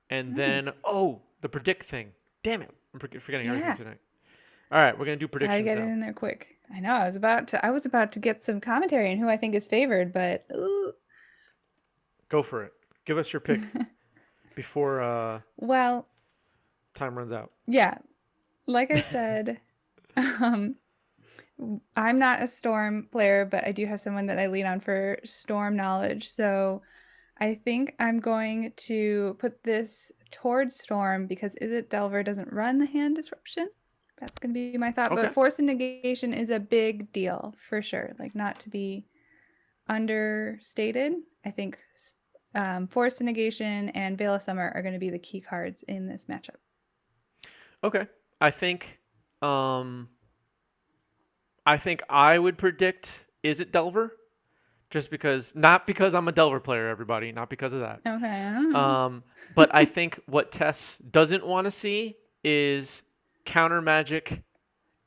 And then, Nice. the predict thing. Damn it. I'm forgetting everything Yeah. tonight. All right, we're going to do Gotta predictions get it now. in there quick. I know. I was about to get some commentary on who I think is favored, but ooh. Go for it. Give us your pick before Well, time runs out. yeah. Like I said, um, I'm not a Storm player, but I do have someone that I lean on for Storm knowledge. So I think I'm going to put this towards Storm because Izzet Delver doesn't run the hand disruption. That's going to be my thought. But Okay. Force and Negation is a big deal for sure. Like, not to be understated. I think Force and Negation and Veil of Summer are going to be the key cards in this matchup. Okay. I think um I think I would predict is it Delver? Just because not because I'm a Delver player, everybody, not because of that. Okay. But I think what Tess doesn't want to see is counter magic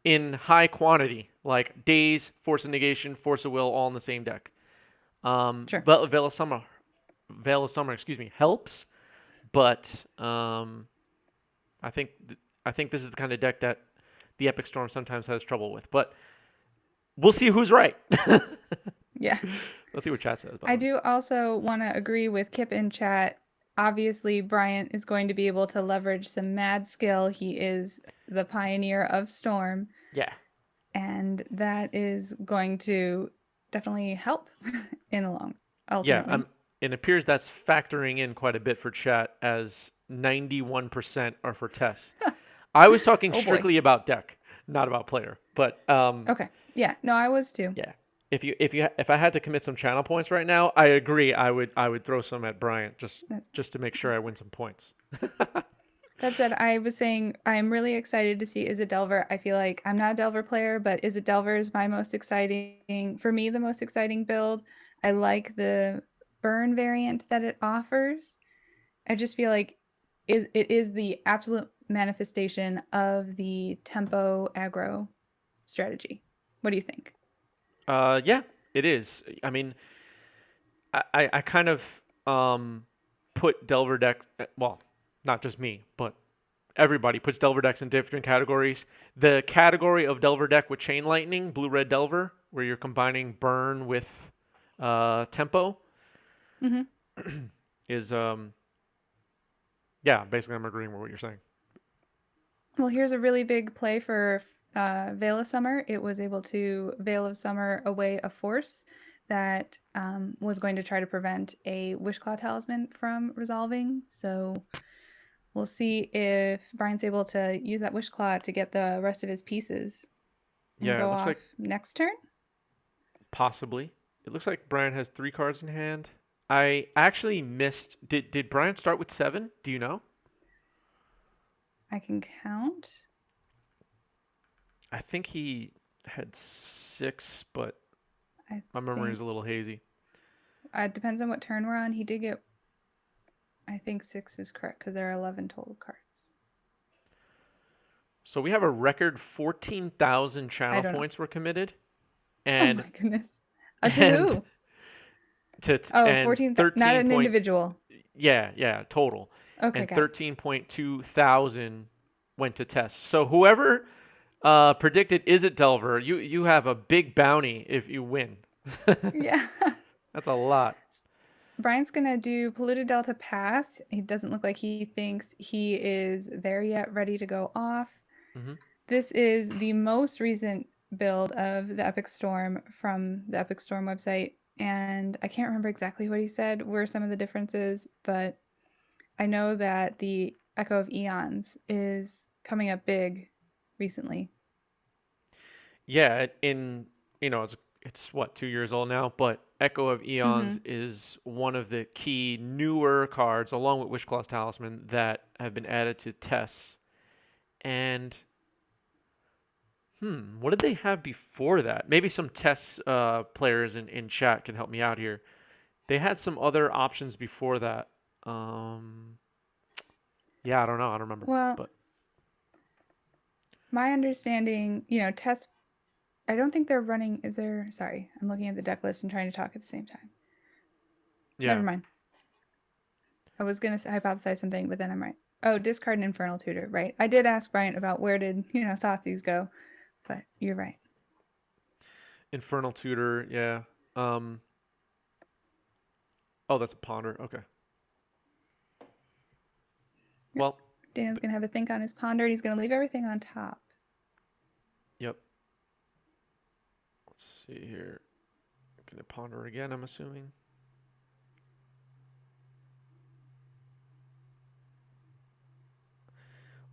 in high quantity, like Daze, Force of Negation, Force of Will, all in the same deck. Sure. Veil of Summer, excuse me, helps, but I think I think this is the kind of deck that the Epic Storm sometimes has trouble with. But we'll see who's right. Yeah. Let's see what chat says, by the I way. do also want to agree with Kip in chat. Obviously, Bryant is going to be able to leverage some mad skill. He is the pioneer of Storm, Yeah, and that is going to definitely help in the long yeah. ultimately. It appears that's factoring in quite a bit for chat, as 91% are for Tess. I was talking Oh boy. strictly about deck, not about player. But Okay. Yeah, no, I was too. yeah, if I had to commit some channel points right now, I agree. I would throw some at Bryant That's just to make sure I win some points. That said, I was saying I'm really excited to see Izzet Delver. I feel like I'm not a Delver player, but Izzet Delver is my most exciting, for me, the most exciting build. I like the burn variant that it offers. I just feel like it is the absolute manifestation of the tempo aggro strategy. What do you think? Yeah, it is. I mean, I kind of put Delver decks. Well, not just me, but everybody puts Delver decks in different categories. The category of Delver deck with Chain Lightning, Blue Red Delver, where you're combining burn with tempo, Hmm. is yeah. Basically, I'm agreeing with what you're saying. Well, here's a really big play for Veil of Summer. It was able to Veil of Summer away a force that was going to try to prevent a Wishclaw Talisman from resolving. So we'll see if Brian's able to use that Wishclaw to get the rest of his pieces and Yeah, it go looks off like next turn. possibly. It looks like Brian has 3 cards in hand. I actually missed. Did Brian start with 7? Do you know? I can count. I think he had 6, but I my memory think is a little hazy. it depends on what turn we're on. He did get, I think 6 is correct because there are 11 total cards. So we have a record 14,000 I channel don't know. points were committed, Oh and my goodness. To and who? Oh, and 14, not 13 an point individual. yeah total, Okay, and got it. 13.2 thousand went to test. So whoever predicted is it Delver, you have a big bounty if you win. Yeah. That's a lot. Brian's gonna do Polluted Delta Pass. It doesn't look like he thinks he is there yet, ready to go off. Hmm. This is the most recent build of the Epic Storm from the Epic Storm website, and I can't remember exactly what he said were some of the differences, but I know that the Echo of Eons is coming up big recently. Yeah, in it's what 2 years old now, but Echo of Mm-hmm. Eons is one of the key newer cards, along with Wishclaw's Talisman, that have been added to TES. And what did they have before that? Maybe some TES players in chat can help me out here. They had some other options before that. Um, yeah, I don't know. I don't remember. Well, But my understanding, test. I don't think they're running. Is there? Sorry, I'm looking at the deck list and trying to talk at the same time. Never yeah, mind. I was gonna hypothesize something, but then I'm right. Oh, discard an Infernal Tutor, right? I did ask Bryant about where did Thoughtseize go, but you're right. Infernal Tutor, yeah. Um, oh, that's a Ponder. Okay. Yep. Well, Daniel's gonna have a think on his ponder, and he's gonna leave everything on top. yep. Let's see here. Gonna Ponder again, I'm assuming.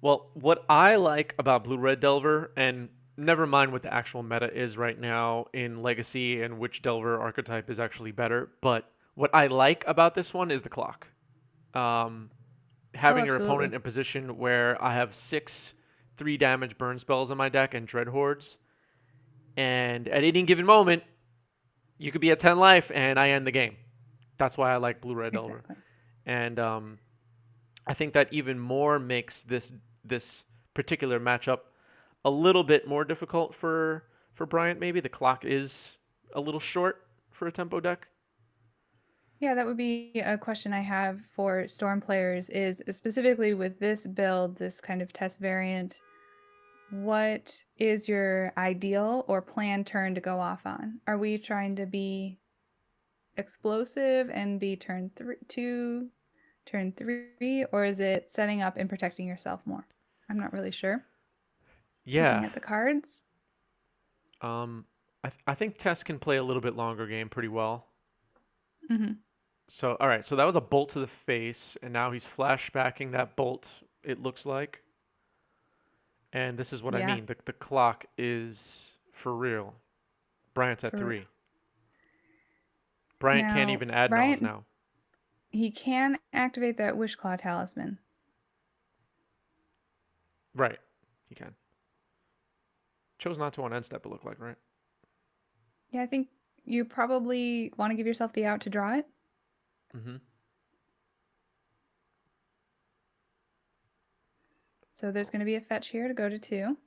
Well, what I like about Blue Red Delver, and never mind what the actual meta is right now in Legacy and which Delver archetype is actually better, but what I like about this one is the clock. Um, Oh, Having your opponent absolutely. in a position where I have 6 3 damage burn spells in my deck and Dread Hordes, and at any given moment, you could be at 10 life and I end the game. That's why I like Blue Red Delver. Exactly. And I think that even more makes this particular matchup a little bit more difficult for Bryant. Maybe the clock is a little short for a tempo deck. Yeah, that would be a question I have for Storm players is specifically with this build, this kind of test variant, what is your ideal or planned turn to go off on? Are we trying to be explosive and be turn 2, turn 3, or is it setting up and protecting yourself more? I'm not really sure. Looking Yeah, at the cards. I think Tess can play a little bit longer game pretty well. Hmm. So all right, so that was a bolt to the face, and now he's flashbacking that bolt. It looks like, and this is what I Yeah, mean. The clock is for real. Bryant's at for 3. Bryant can't now, even add nulls Bryant, now. he can activate that Wishclaw talisman. Right, he can. Chose not to on end step. It looked like right. Yeah, I think you probably want to give yourself the out to draw it. Mm-hmm. So there's going to be a fetch here to go to 2.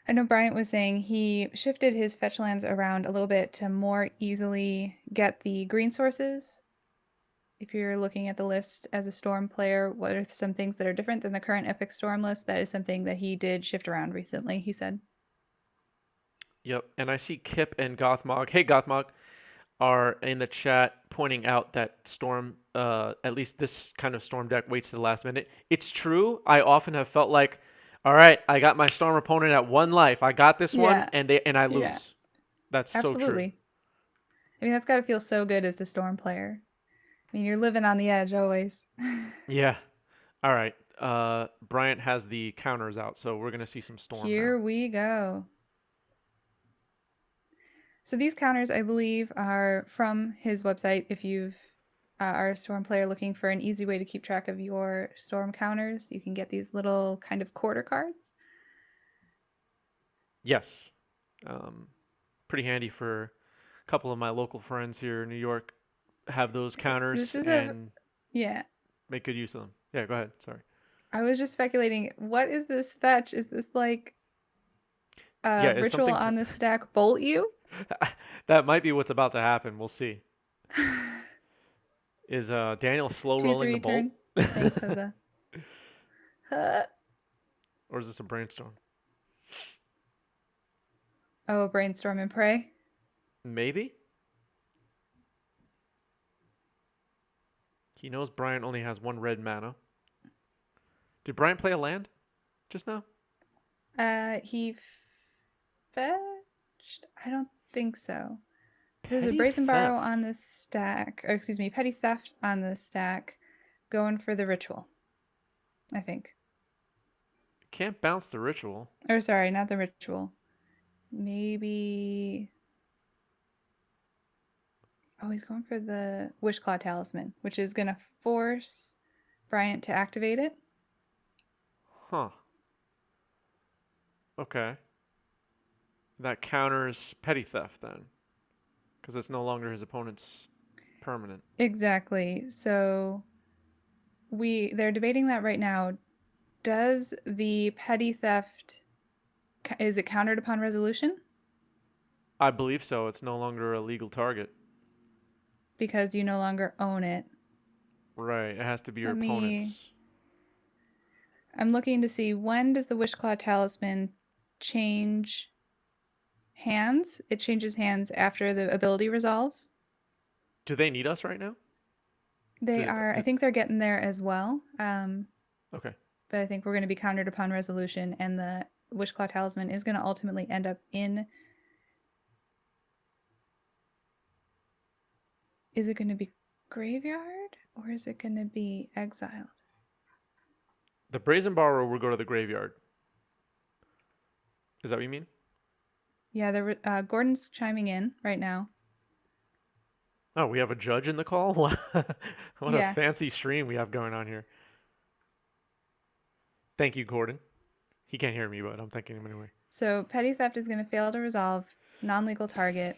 I know Bryant was saying he shifted his fetch lands around a little bit to more easily get the green sources. If you're looking at the list as a Storm player, what are some things that are different than the current Epic Storm list? That is something that he did shift around recently, he said. Yep. And I see Kip and Gothmog. Hey, Gothmog, are in the chat pointing out that Storm, at least this kind of Storm deck, waits to the last minute. It's true. I often have felt like, all right, I got my Storm opponent at 1 life. I got this one, Yeah, and I yeah, lose. That's so true. absolutely. I mean, that's got to feel so good as the Storm player. I mean, you're living on the edge always. Yeah. All right. Bryant has the counters out, so we're gonna see some Storm now. Here we go. So these counters, I believe, are from his website. If you've are a Storm player looking for an easy way to keep track of your Storm counters, you can get these little kind of quarter cards. Yes. Um, Pretty handy for a couple of my local friends here in New York have those This counters is a and yeah. make good use of them. Yeah, go ahead. Sorry. I was just speculating. What is this fetch? Is this like Yeah, a it's ritual something to on the stack bolt you? that might be what's about to happen. We'll see. Is Daniel slow Two, rolling the three bolt? turns. Thanks, Jose. Or is this a brainstorm? Oh, brainstorm and pray. Maybe? He knows Bryant only has 1 red mana. Did Bryant play a land just now? He fetched. I don't think so. There's a Petty brazen borrow on theft. the stack, or excuse me, petty theft on the stack, going for the ritual. I think. Can't bounce the ritual. Or sorry, not the ritual. Maybe. Oh, he's going for the Wishclaw talisman, which is gonna force Bryant to activate it. Huh. Okay. That counters petty theft then, because it's no longer his opponent's permanent. Exactly. So they're debating that right now. Does the petty theft is it countered upon resolution? I believe so. It's no longer a legal target. because you no longer own it. Right. It has to be your Let me. opponent's. I'm looking to see when does the Wishclaw Talisman change hands? It changes hands after the ability resolves. Do they need us right now? They Do are. I they, think they're getting there as well. okay. But I think we're going to be countered upon resolution, and the Wishclaw Talisman is going to ultimately end up in. Is it going to be graveyard or is it going to be exiled? The Brazen Borrower will go to the graveyard. Is that what you mean? Yeah, Gordon's chiming in right now. Oh, we have a judge in the call? What a Yeah. fancy stream we have going on here. Thank you, Gordon. He can't hear me, but I'm thanking him anyway. So petty theft is going to fail to resolve non-legal target,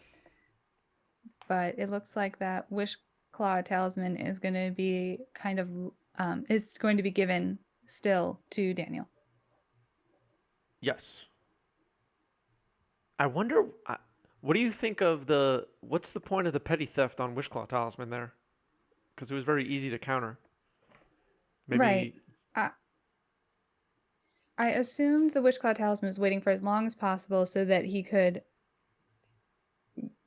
but it looks like that Wish Claw Talisman is going to be kind of is going to be given still to Daniel. Yes. I wonder. What do you think of the? What's the point of the petty theft on Wishclaw Talisman there? Because it was very easy to counter. Right. Maybe. I, I assumed the Wishclaw Talisman was waiting for as long as possible so that he could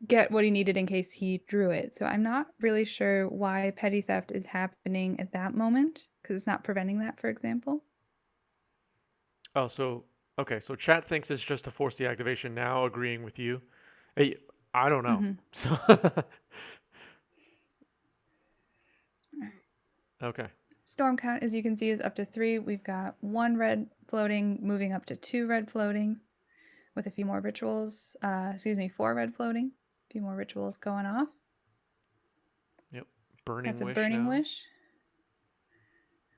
get what he needed in case he drew it. So I'm not really sure why petty theft is happening at that moment because it's not preventing that, for example. Oh, so okay. So chat thinks it's just to force the activation now, agreeing with you. Hey, I don't know. Mm-hmm. So okay. Storm count, as you can see, is up to 3. We've got 1 red floating, moving up to 2 red floatings with a few more rituals. 4 red floating. A few more rituals going off. Yep. That's Burning a Wish burning now. wish.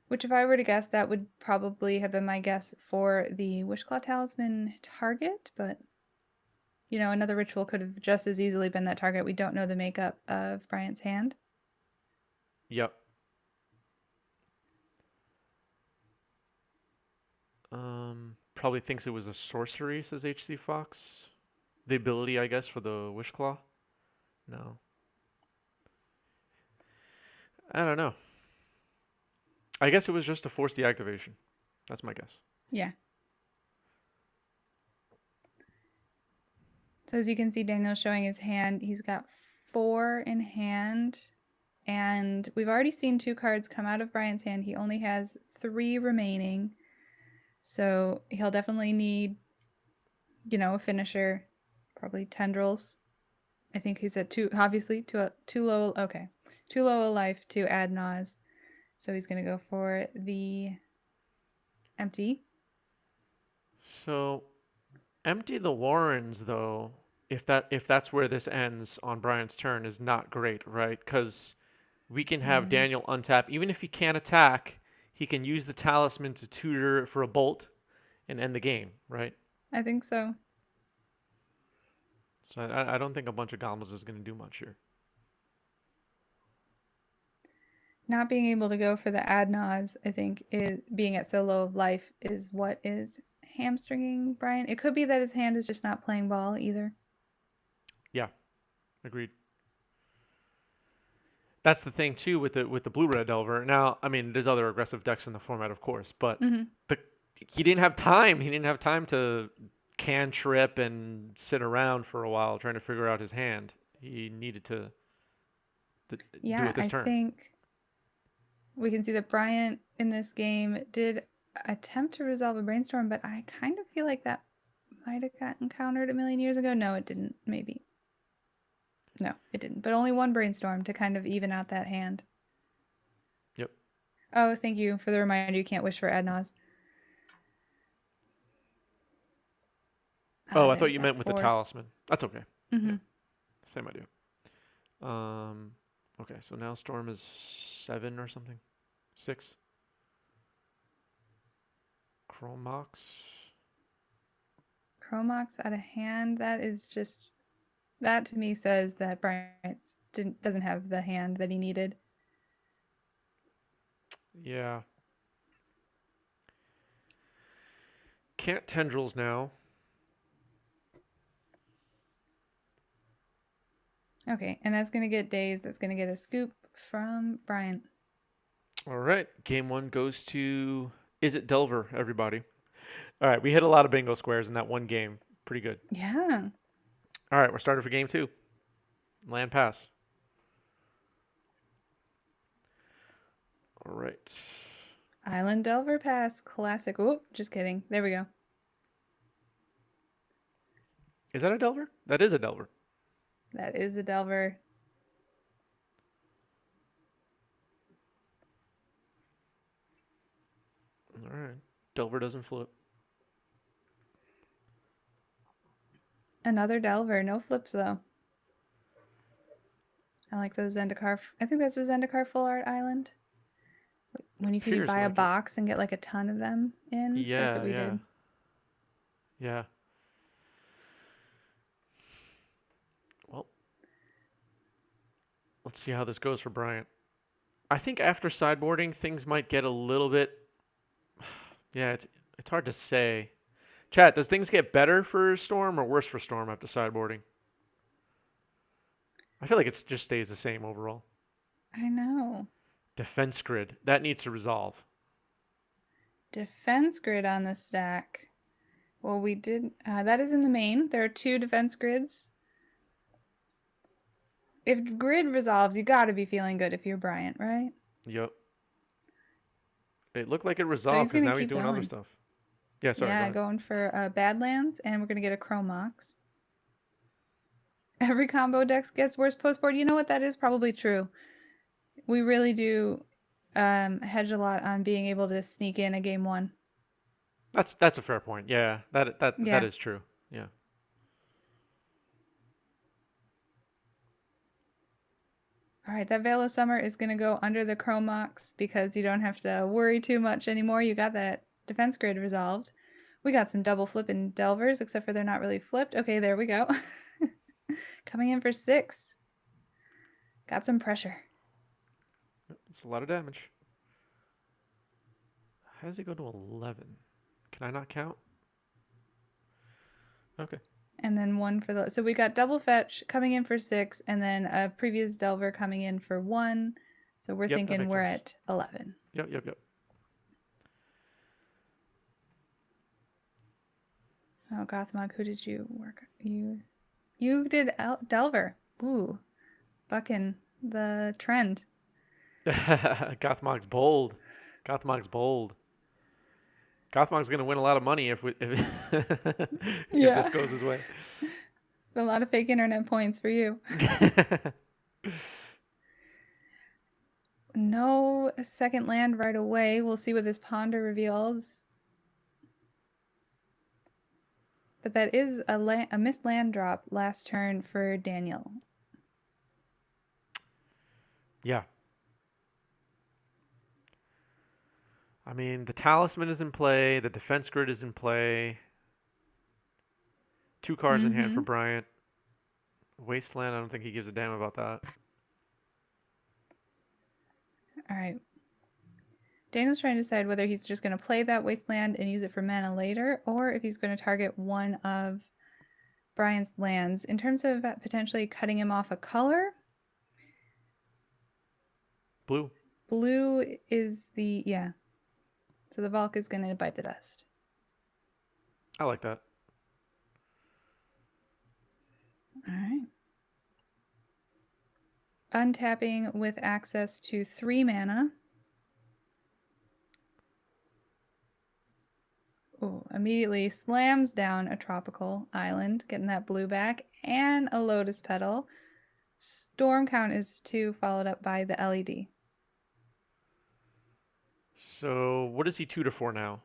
Which, if I were to guess, that would probably have been my guess for the Wishclaw Talisman target, but another ritual could have just as easily been that target. We don't know the makeup of Bryant's hand. Yep. Probably thinks it was a sorcery, says HC Fox. The ability, I guess, for the Wish Claw. No, I don't know. I guess it was just to force the activation. That's my guess. Yeah. So as you can see, Daniel's showing his hand. He's got 4 in hand, and we've already seen 2 cards come out of Bryant's hand. He only has 3 remaining, so he'll definitely need, a finisher, probably tendrils. I think he's at 2, obviously, too low. Okay, too low a life to add Nas, so he's gonna go for the empty. So empty the Warrens though. If that's where this ends on Brian's turn is not great, right? Because we can have Mm, Daniel untap. Even if he can't attack, he can use the talisman to tutor for a bolt and end the game, right? I think so. So I don't think a bunch of goblins is going to do much here. Not being able to go for the ad nause, I think, is being at so low of life is what is hamstringing Brian. It could be that his hand is just not playing ball either. Yeah, agreed. That's the thing too with the blue red delver. Now, I mean, there's other aggressive decks in the format, of course, but Mm-hmm. the he didn't have time. He didn't have time to cantrip and sit around for a while trying to figure out his hand. He needed to do Yeah, it this I turn. think we can see that Bryant in this game did attempt to resolve a brainstorm, but I kind of feel like that might have gotten countered a million years ago. No, it didn't. Maybe. No, it didn't. But only one brainstorm to kind of even out that hand. Yep. Oh, thank you for the reminder. You can't wish for Adnaz. Oh, I thought There's you that meant with the force. talisman. That's okay. Yeah, Mm-hmm. same idea. Um, okay, so now Storm is 7 or something. 6. Chromox. Chromox out of hand. That is just that to me says that Bryant doesn't have the hand that he needed. Yeah. Can't tendrils now. Okay, and that's gonna get Days. That's gonna get a scoop from Bryant. All right. Game one goes to Izzet Delver, everybody. All right. We hit a lot of bingo squares in that one game. Pretty good. Yeah. All right. We're starting for game two. Land pass. All right. Island Delver Pass. Classic. Whoop, just kidding. There we go. Is that a Delver? That is a Delver. That is a Delver. All right. Delver doesn't flip. Another Delver. No flips, though. I like those Zendikar. I think that's a Zendikar Full Art Island. It When you appears buy a like it. box and get like a ton of them in. That's what Yeah, we yeah, did. yeah. Well, let's see how this goes for Bryant. I think after sideboarding, things might get a little bit. Yeah, it's hard to say. Chat, does things get better for Storm or worse for Storm after sideboarding? I feel like it just stays the same overall. I know. Defense grid. That needs to resolve. Defense grid on the stack. Well, we did. That is in the main. There are 2 defense grids. If grid resolves, you got to be feeling good if you're Bryant, right? Yep. It looked like it So resolved he's because going to now he's keep doing other going. stuff. Yeah, sorry, go Yeah, ahead. going for Badlands, and we're going to get a Chromox. Every combo deck gets worse post board. You know what? That is probably true. We really do hedge a lot on being able to sneak in a game 1. That's a fair point. Yeah, that Yeah. is true. Yeah. All right, that Veil of Summer is going to go under the Chromox because you don't have to worry too much anymore. You got that defense grid resolved. We got some double flipping Delvers, except for they're not really flipped. Okay, there we go. Coming in for 6. Got some pressure. It's a lot of damage. How does it go to 11? Can I not count? Okay. And then 1 for the. So we got double fetch coming in for 6, and then a previous Delver coming in for 1. So we're Yep, that thinking makes we're sense. at 11. Yep, yep, yep. Oh, Gothmog, who did you work? You did Delver. Ooh, bucking the trend. Gothmog's bold. Gothmog's bold. Gothmog's gonna win a lot of money if if this Yeah. goes his way. It's a lot of fake internet points for you. No second land right away. We'll see what this ponder reveals. But that is a missed land drop last turn for Daniel. Yeah. I mean, the talisman is in play. The defense grid is in play. 2 cards in hand for Mm-hmm. Bryant. Wasteland, I don't think he gives a damn about that. All right. Daniel's trying to decide whether he's just going to play that wasteland and use it for mana later, or if he's going to target one of Brian's lands. In terms of potentially cutting him off a color, Blue. blue is the, yeah. So the Valk is going to bite the dust. I like that. All right. Untapping with access to 3 mana. Ooh, immediately slams down a tropical island, getting that blue back, and a lotus petal. Storm count is 2, followed up by the LED. So what is he 2 to 4 now?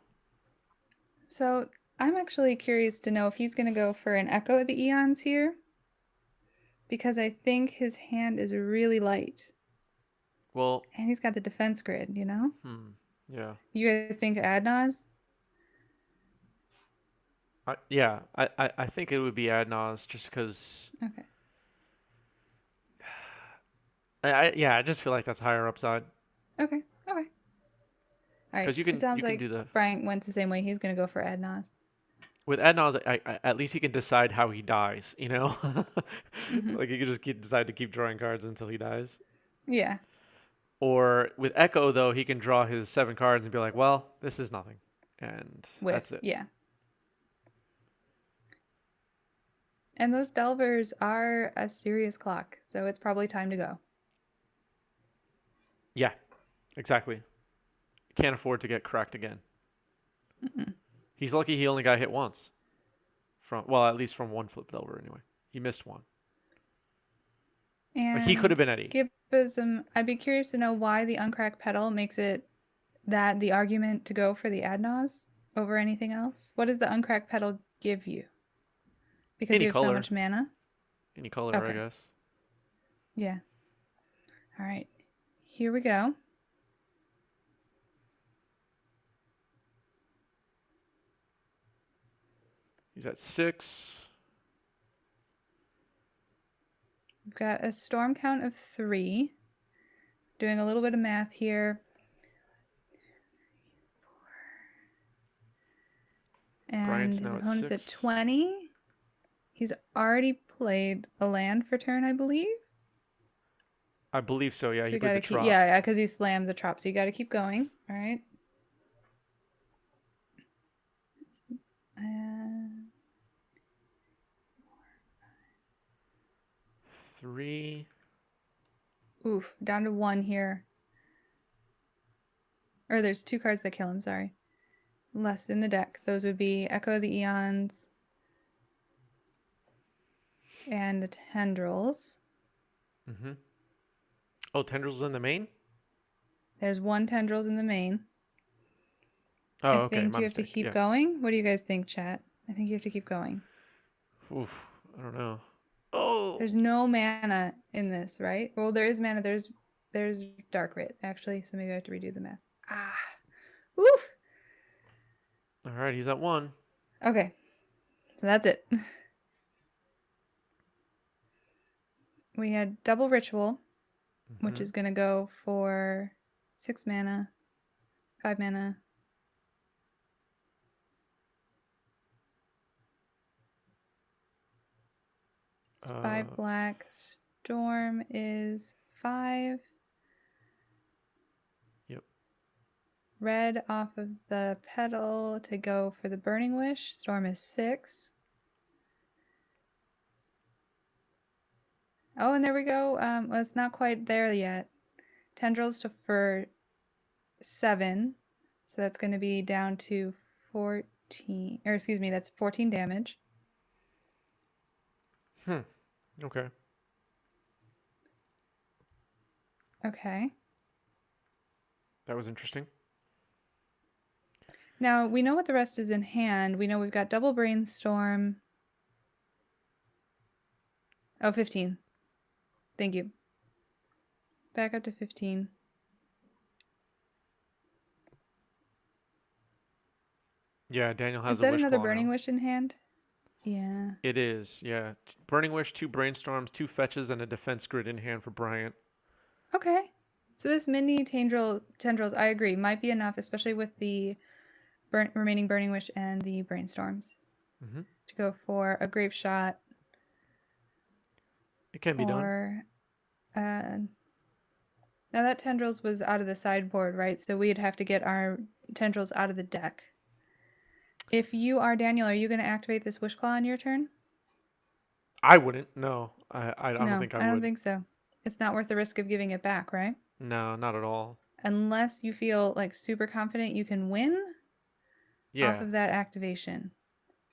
So I'm actually curious to know if he's going to go for an Echo of the Eons here, because I think his hand is really light. Well, And he's got the defense grid, you know? yeah. You guys think Adnaz? I think it would be Adnaz just because. Okay. I just feel like that's higher upside Okay. Okay. All right. because you It can sounds do like the. Bryant went the same way. He's going to go for Adnaz. with Adnaz, at least he can decide how he dies. You know, Hmm. like he can just decide to keep drawing cards until he dies. Yeah, Or with Echo, though, he can draw his 7 cards and be like, "Well, this is nothing," and with that's it. yeah. And those Delvers are a serious clock, so it's probably time to go. Yeah, exactly. Can't afford to get cracked again. Mm-mm. He's lucky he only got hit once. From well, at least from one flip Delver anyway. He missed one. Like he could have And been Eddie. Gibbism, I'd be curious to know why the uncracked petal makes it that the argument to go for the Adnaz over anything else. What does the uncracked petal give you? Because Any you have so color, much mana? any color, I Okay. guess. Yeah. All right. Here we go. He's at 6. We've got a storm count of 3. Doing a little bit of math here. And Bryant's his now at opponent's at 6. 20. He's already played a land for turn, I believe. I believe so. Yeah, So he we played the gotta keep, Trop. yeah, because he slammed the trop. So you gotta keep going. All right. Uh, 3. oof, down to 1 here. Or there's 2 cards that kill him, sorry. Left in the deck. Those would be Echo of the Eons and the Tendrils. Mm-hmm. Oh, Tendrils in the main. There's 1 Tendrils in the main. I Oh, okay, think my you have to mistake. keep Yeah. going. What do you guys think, chat? I think you have to keep going. Oof. I don't know. Oh. There's no mana in this, right? Well, there is mana. There's Dark Writ, actually, so maybe I have to redo the math. Ah. Oof. All right, he's at 1. Okay. So that's it. We had double ritual, which Mm-hmm. is gonna go for 6 mana, 5 mana. It's 5 Uh. black. Storm is 5. Yep. Red off of the petal to go for the Burning Wish. Storm is 6. Oh, and there we go. Well, it's not quite there yet. Tendrils to for 7. So that's going to be down to 14. Or excuse me, that's 14 damage. Hmm. Okay. Okay. That was interesting. Now, we know what the rest is in hand. We know we've got double brainstorm. Oh, 15. Thank you. Back up to 15. Yeah, Daniel Is has a that wish another claw Burning now. Wish in hand? Yeah. It is. Yeah. Burning wish, 2 brainstorms, 2 fetches, and a defense grid in hand for Bryant. Okay. So this mini tendrils, I agree, might be enough, especially with the remaining Burning Wish and the brainstorms, Mm-hmm. to go for a grape shot It can be done. or now that tendrils was out of the sideboard, right? So we'd have to get our tendrils out of the deck. If you are Daniel, are you going to activate this wish claw on your turn? I wouldn't. No, I don't No, think I I don't would. think so. It's not worth the risk of giving it back, right? No, not at all. Unless you feel like super confident you can win off Yeah, of that activation.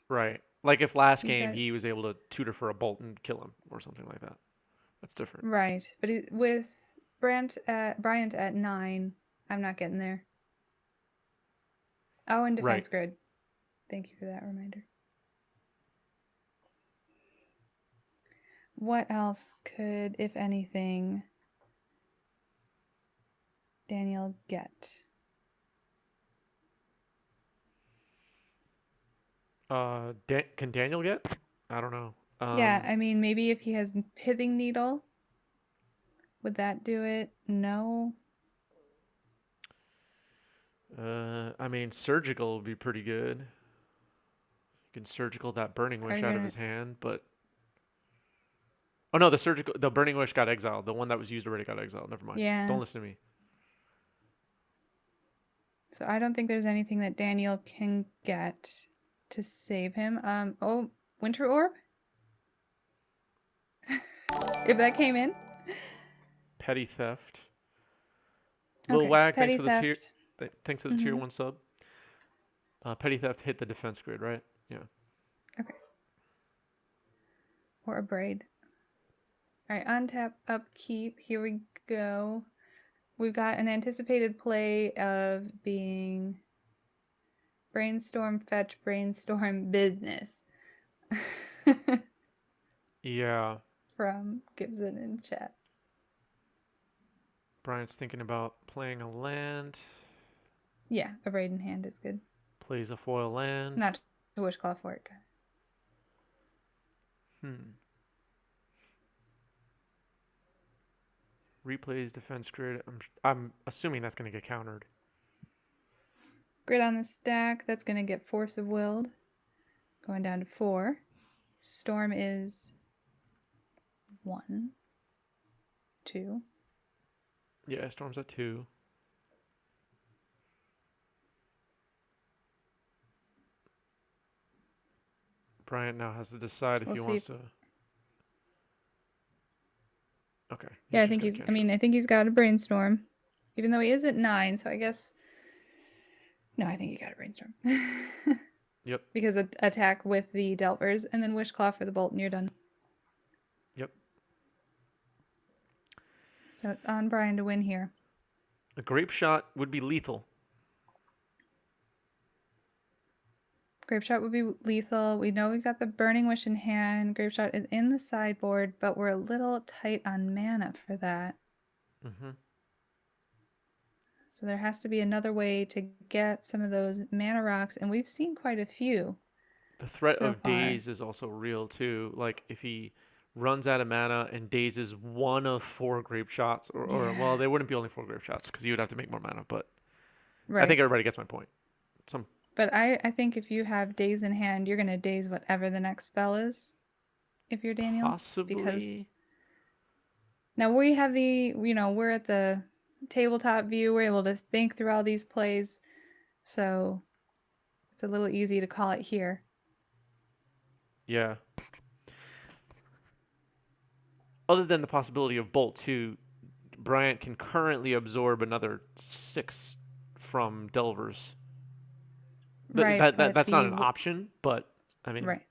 right. Like if last You game got he was able to tutor for a bolt and kill him or something like that. That's different. right, but with Bryant at 9, I'm not getting there. Oh, and Right. defense grid. Thank you for that reminder. What else could, if anything, Daniel get? Can Daniel get? I don't know. Yeah, I mean, maybe if he has pithing needle, would that do it? No. I mean, surgical would be pretty good. Can surgical that Burning Are Wish you out of gonna? his hand, but oh no, the Burning Wish got exiled. The one that was used already got exiled. Never mind. Yeah. Don't listen to me. So I don't think there's anything that Daniel can get to save him. Oh, Winter Orb? If that came in. Petty Theft. Lil Okay. Wag, Petty theft. thanks for the tier Mm-hmm. 1 sub. Petty Theft hit the defense grid, right? Yeah. Okay. Or a braid. All right, untap, upkeep. Here we go. We've got an anticipated play of being brainstorm, fetch, brainstorm, business. Yeah. From Gibson in chat. Bryant's thinking about playing a land. Yeah, a braid in hand is good. Plays a foil land. Not to wishclaw for it. Hmm. Replays defense grid. I'm assuming that's going to get countered. Grid on the stack. That's going to get Force of Willed. Going down to 4. Storm is 1, 2. Yeah, Storm's at 2. Bryant now has to decide if We'll he see. wants to. Okay. Yeah, He's I just think gonna he's. I cancel mean, it. I think he's got a brainstorm, even though he is at 9. So I guess no. I think he got a brainstorm Yep. because attack with the Delvers and then wishclaw for the bolt, and you're done. Yep. So it's on Brian to win here. A grape shot would be lethal. Grape shot would be lethal. We know we've got the Burning Wish in hand. Grape shot is in the sideboard, but we're a little tight on mana for that. Mm-hmm. So there has to be another way to get some of those mana rocks, and we've seen quite a few The threat so of far. daze is also real too. Like if he runs out of mana and dazes one of 4 grape shots, or Yeah. well, they wouldn't be only 4 grape shots because you would have to make more mana. But I Right. think everybody gets my point. Some But I think if you have daze in hand, you're going to daze whatever the next spell is if you're Daniel. Because possibly. now we have we're at the tabletop view. We're able to think through all these plays. So it's a little easy to call it here. Yeah. Other than the possibility of Bolt 2, Bryant can currently absorb another 6 from Delvers. Right. That's not an option, but I mean, right.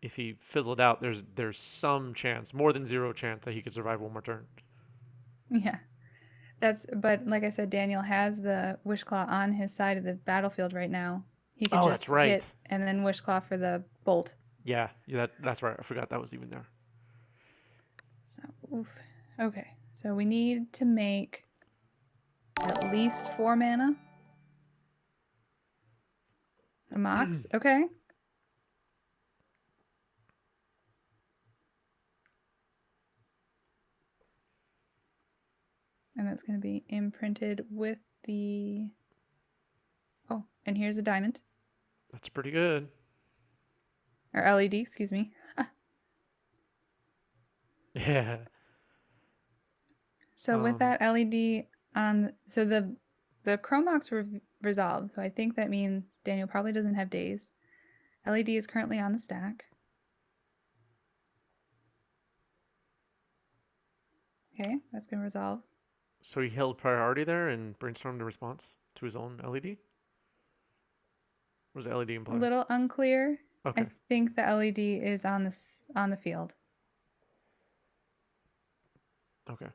if he fizzled out, there's some chance, more than 0 chance, that he could survive one more turn. Yeah. But like I said, Daniel has the Wishclaw on his side of the battlefield right now. He could Oh, just that's right. hit and then Wishclaw for the bolt. Yeah, that's right. I forgot that was even there. So, oof. Okay. So we need to make at least 4 mana. A Mox. Okay. And that's going to be imprinted with the... Oh, and here's a diamond. That's pretty good. Or LED, excuse me. Yeah. So with that LED on... So the Chromox resolved. So I think that means Daniel probably doesn't have days. LED is currently on the stack. Okay, that's going to resolve. So he held priority there and brainstormed a response to his own LED? Or was the LED in play? A little unclear. Okay. I think the LED is on the field. Okay.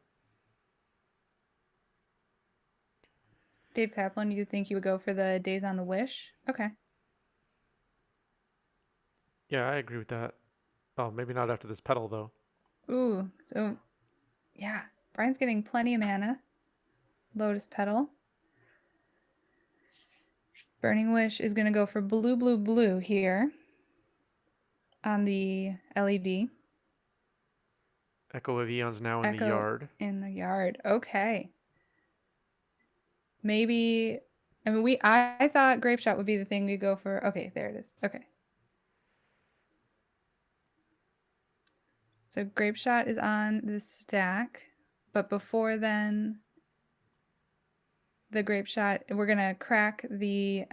Dave Kaplan, you think you would go for the Days on the Wish? Okay. Yeah, I agree with that. Oh, maybe not after this pedal though. Ooh, so yeah, Brian's getting plenty of mana. Lotus Petal. Burning Wish is going to go for blue, blue, blue here on the LED. Echo of Eon's now in the Echo yard. in the yard. Okay. Maybe, I mean, I thought Grape Shot would be the thing we go for. Okay, there it is. Okay. So Grape Shot is on the stack, but before then, the Grape Shot, we're gonna crack the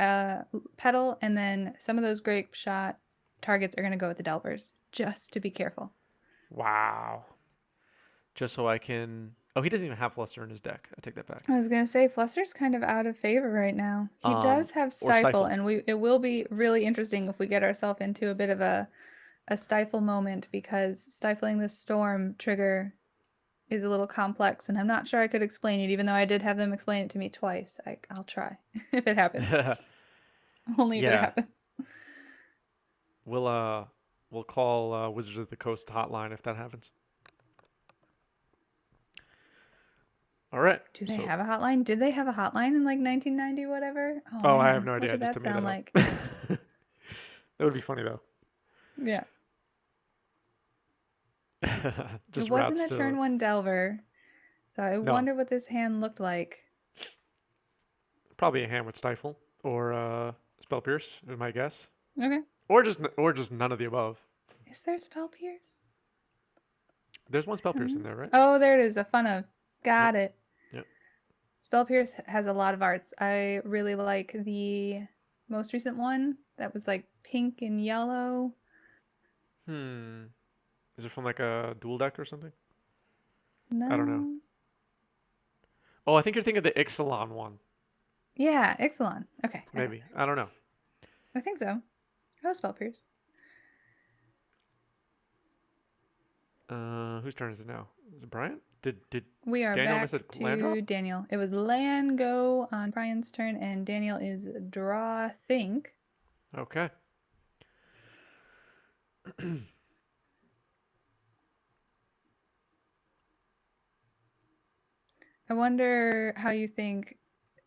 petal, and then some of those Grape Shot targets are gonna go with the Delvers, just to be careful. Wow. Just so I can. Oh, he doesn't even have Fluster in his deck. I take that back. I was gonna say Fluster's kind of out of favor right now. He does have Or Stifle, Stifle. and it will be really interesting if we get ourselves into a bit of a Stifle moment, because stifling the storm trigger is a little complex, and I'm not sure I could explain it, even though I did have them explain it to me twice. I'll try if it happens. Only if it Yeah. happens. We'll uh we'll call Wizards of the Coast hotline if that happens. All right. Do they So, have a hotline? Did they have a hotline in like 1990 whatever? Oh oh, I have man, no what idea. I did just that made it sound up. like? That would be funny though. Yeah. It Just wasn't routes a to turn one Delver, so I no, wonder what this hand looked like. probably a hand with Stifle or Spell Pierce, is my guess, Okay. or just none of the above. Is there Spell Pierce? There's one Spell Pierce in Hmm. there, right? Oh, there it is. A fun of. Yep. Got it. Yep. Spell Pierce has a lot of arts. I really like the most recent one that was like pink and yellow. Hmm. Is it from like a dual deck or something? I don't know. No. Oh, I think you're thinking of the Ixalan one. Yeah, Ixalan. Okay. Okay. Maybe. I don't know. I think so. Oh, Spell Pierce. Whose turn is it now? Is it Bryant? Did We are Daniel miss a back land drop? to Daniel. It was land go on Brian's turn, and Daniel is draw think. Okay. I wonder how you think.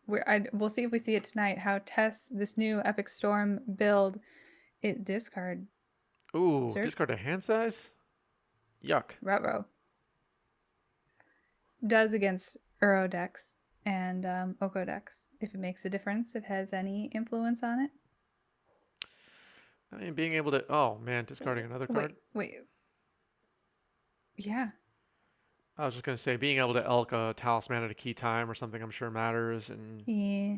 We'll see if we see it tonight. How TES, this new Epic Storm build, it discard Ooh, Surge discard a hand size? Yuck. Rutro does against Uro decks and Oko decks. If it makes a difference, if it has any influence on it. I mean, being able to. Oh, man, discarding another card? Wait. Yeah. I was just going to say, being able to elk a talisman at a key time or something, I'm sure matters and Yeah.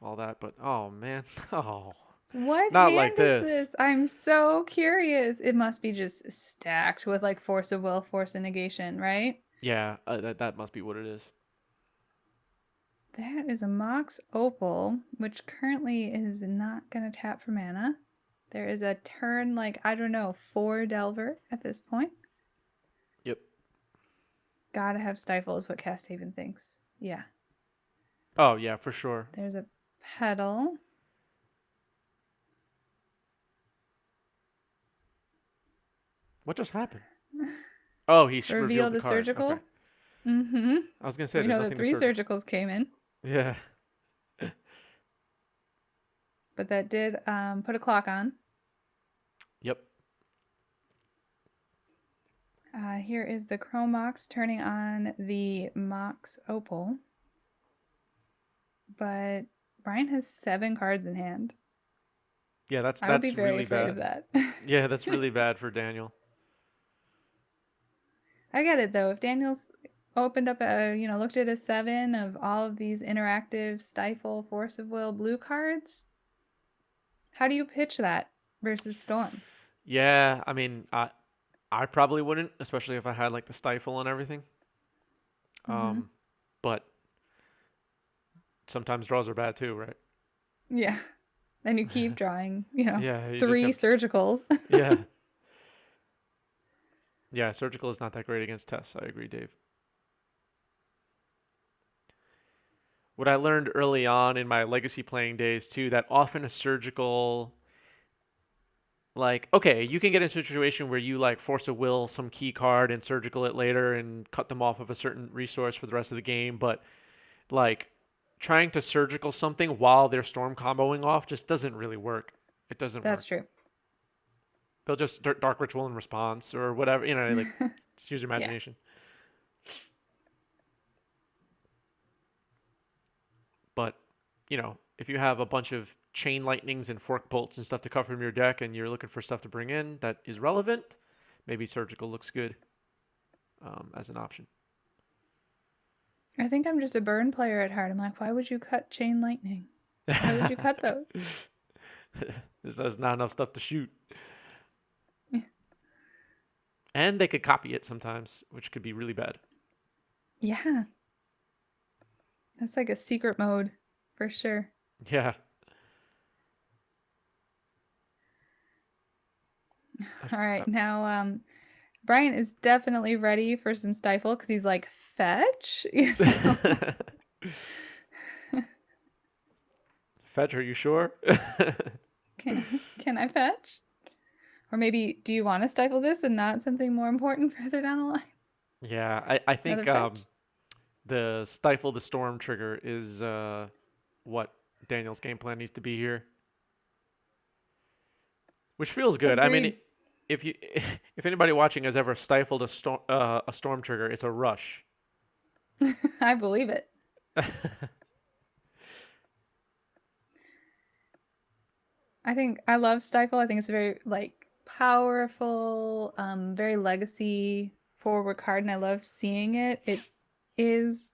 all that, but oh, man. Oh, What not like hand is this. this? I'm so curious. It must be just stacked with like Force of Will, Force of Negation, right? Yeah, that must be what it is. That is a Mox Opal, which currently is not going to tap for mana. There is a turn, like, I don't know, 4 Delver at this point. Yep. Gotta have Stifle, is what Casthaven thinks. Yeah. Oh, yeah, for sure. There's a Petal. What just happened? Oh, he revealed Revealed the a card. Okay. surgical. Mm-hmm. I was going to say, We there's know that nothing to 3 surgical. surgicals came in, Yeah. but that did put a clock on. Yep. Here is the Chromox turning on the Mox Opal. But Brian has 7 cards in hand. Yeah, I would be that's very really afraid of bad. that. Yeah, that's really bad for Daniel. I get it though. If Daniel's opened up looked at a 7 of all of these interactive Stifle, Force of Will, blue cards, how do you pitch that versus Storm? Yeah, I mean, I probably wouldn't, especially if I had like the stifle and everything. Mm-hmm. Um, but sometimes draws are bad too, right? Yeah. Then you keep drawing, Yeah, you just 3 got surgicals. yeah. Yeah, surgical is not that great against tests. I agree, Dave. What I learned early on in my legacy playing days too, that often a surgical like okay, you can get in a situation where you like force a will some key card and surgical it later and cut them off of a certain resource for the rest of the game, but like trying to surgical something while they're storm comboing off just doesn't really work. It doesn't That's work. true. They'll just dark ritual in response or whatever, like just use your Yeah. imagination. But, if you have a bunch of chain lightnings and fork bolts and stuff to cover from your deck and you're looking for stuff to bring in that is relevant, maybe surgical looks good as an option. I think I'm just a burn player at heart. I'm like, why would you cut chain lightning? Why would you cut those? There's not enough stuff to shoot. And they could copy it sometimes, which could be really bad. Yeah, that's like a secret mode for sure. Yeah. All right, now Bryant is definitely ready for some stifle because he's like fetch. Fetch, are you sure? Can I fetch? Or maybe do you want to stifle this and not something more important further down the line? Yeah, I Another think fetch? the Stifle the Storm trigger is what Daniel's game plan needs to be here, which feels good. I mean, Agreed. if you if anybody watching has ever stifled a storm trigger, it's a rush. I believe it. I think I love Stifle. I think it's a very like powerful, very legacy forward card, and I love seeing it. It is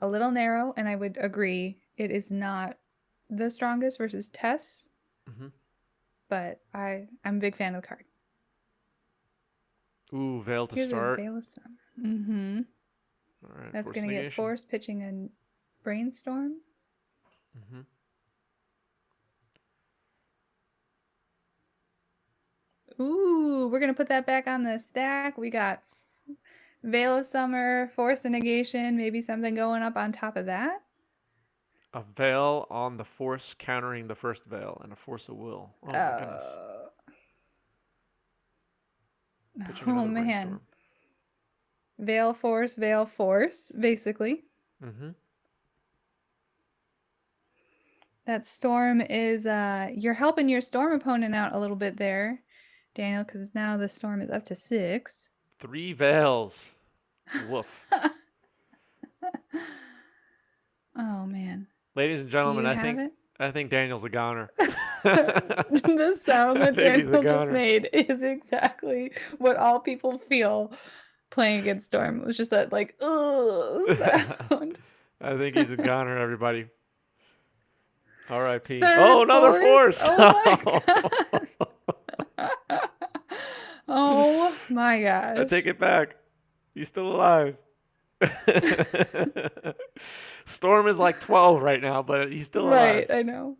a little narrow, and I would agree it is not the strongest versus TES, hmm but I'm a big fan of the card. Ooh, Veil to Here's a start. Veil of Sun. Mm-hmm. All right, That's force gonna get negation. Force pitching a Brainstorm. hmm Ooh, we're gonna put that back on the stack. We got Veil of Summer, Force of Negation, maybe something going up on top of that. A Veil on the force countering the first Veil, and a Force of Will. Oh my goodness. Oh, Pitching oh another man. Brainstorm. Veil Force, basically. hmm That storm is you're helping your storm opponent out a little bit there, Daniel, because now the storm is up to 6. 3 Veils. Woof. Oh man. Ladies and Do gentlemen, you have it? I think Daniel's a goner. The sound I that think he's a Daniel just goner. made is exactly what all people feel playing against Storm. It was just that like ugh sound. I think he's a goner, everybody. R.I.P. Oh, Third another force. force. Oh my gosh. Oh my I gosh. take it back. He's still alive. Storm is like 12 right now, but he's still Right, alive. I know.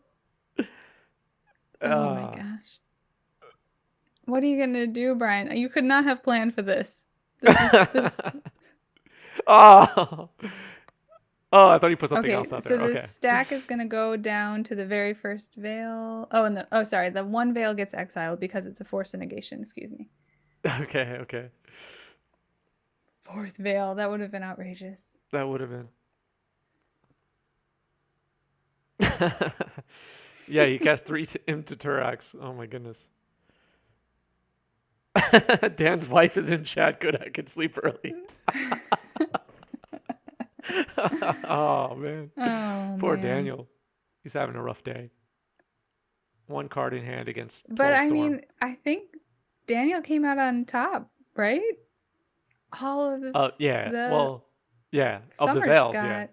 Oh my Uh, gosh. What are you gonna do, Brian? You could not have planned for this. This. oh. Oh, I thought he put something Okay, else out so there. the Okay. stack is gonna go down to the very first veil. Oh, and sorry, the one veil gets exiled because it's a force of negation. Excuse me. Okay, okay. Fourth veil. That would have been outrageous. That would have been. Yeah, he cast 3 into Turax. Oh my goodness. Dan's wife is in chat. Good, I could sleep early. Oh man. Oh Poor man. Daniel. He's having a rough day. One card in hand against But 12 I Storm. mean, I think Daniel came out on top, right? All of Yeah. the Well, yeah. Of the Summers Veils, yeah. got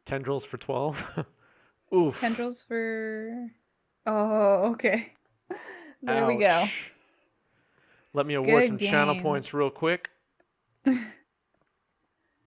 Tendrils for 12. Oof. tendrils for. Oh, okay. There we go. Ouch. Let me award Good some channel games. points real quick.